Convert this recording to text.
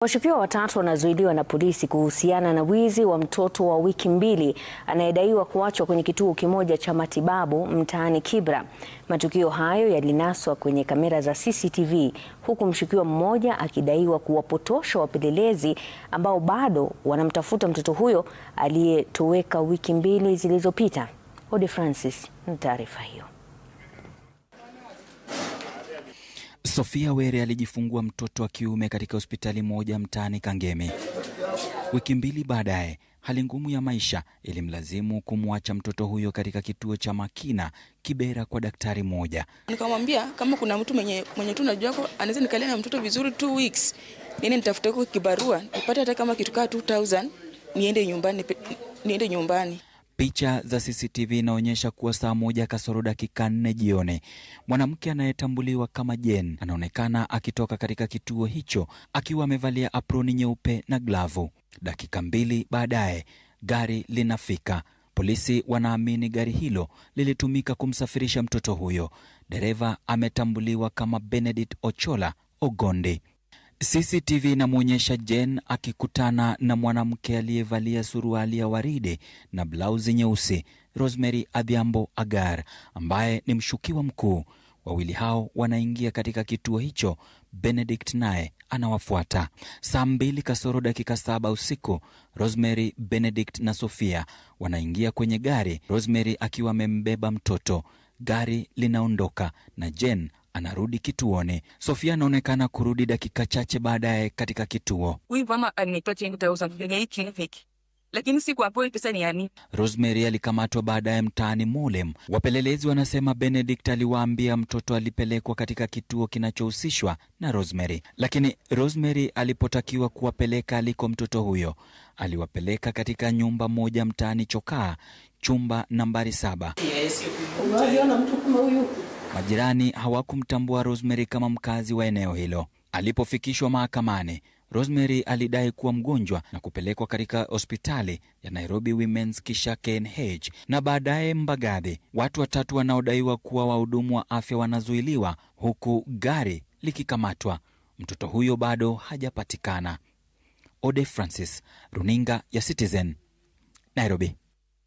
Washukiwa watatu wanazuiliwa na polisi kuhusiana na wizi wa mtoto wa wiki mbili anayedaiwa kuachwa kwenye kituo kimoja cha matibabu mtaani Kibra. Matukio hayo yalinaswa kwenye kamera za CCTV, huku mshukiwa mmoja akidaiwa kuwapotosha wapelelezi ambao bado wanamtafuta mtoto huyo aliyetoweka wiki mbili zilizopita. Ode Francis na taarifa hiyo. Sophia Were alijifungua mtoto wa kiume katika hospitali moja mtaani Kangemi. Wiki mbili baadaye, hali ngumu ya maisha ilimlazimu kumwacha mtoto huyo katika kituo cha Makina Kibera kwa daktari mmoja. Nikamwambia kama kuna mtu mwenye tu najua anaweza nikalia na mtoto vizuri 2 weeks, nini nitafuta kwa kibarua nipate hata kama kitu kaa 2000 niende nyumbani. Picha za CCTV inaonyesha kuwa saa 1:04 jioni, mwanamke anayetambuliwa kama Jen anaonekana akitoka katika kituo hicho akiwa amevalia aproni nyeupe na glavu. Dakika 2 baadaye, gari linafika. Polisi wanaamini gari hilo lilitumika kumsafirisha mtoto huyo. Dereva ametambuliwa kama Benedict Ochola Ogondi. CCTV inamwonyesha Jen akikutana na mwanamke aliyevalia suruali ya waridi na blauzi nyeusi, Rosemary Adhiambo Agar, ambaye ni mshukiwa mkuu. Wawili hao wanaingia katika kituo hicho, Benedict naye anawafuata. Saa 2:07 usiku, Rosemary, Benedict na Sophia wanaingia kwenye gari, Rosemary akiwa amembeba mtoto. Gari linaondoka na Jen anarudi kituoni. Sophia anaonekana kurudi dakika chache baadaye katika kituo. Huyu mama alinipatia 10,000 lakini siku hapo pesa ni yani. Rosemary alikamatwa baadaye mtaani Mulem. Wapelelezi wanasema Benedict aliwaambia mtoto alipelekwa katika kituo kinachohusishwa na Rosemary. Lakini Rosemary alipotakiwa kuwapeleka aliko mtoto huyo, aliwapeleka katika nyumba moja mtaani Chokaa, chumba nambari 7. Majirani hawakumtambua Rosemary kama mkazi wa eneo hilo. Alipofikishwa mahakamani, Rosemary alidai kuwa mgonjwa na kupelekwa katika hospitali ya Nairobi Women's kisha KNH na baadaye Mbagathi. Watu watatu wanaodaiwa kuwa wahudumu wa afya wanazuiliwa huku gari likikamatwa. Mtoto huyo bado hajapatikana. Ode Francis, Runinga ya Citizen, Nairobi.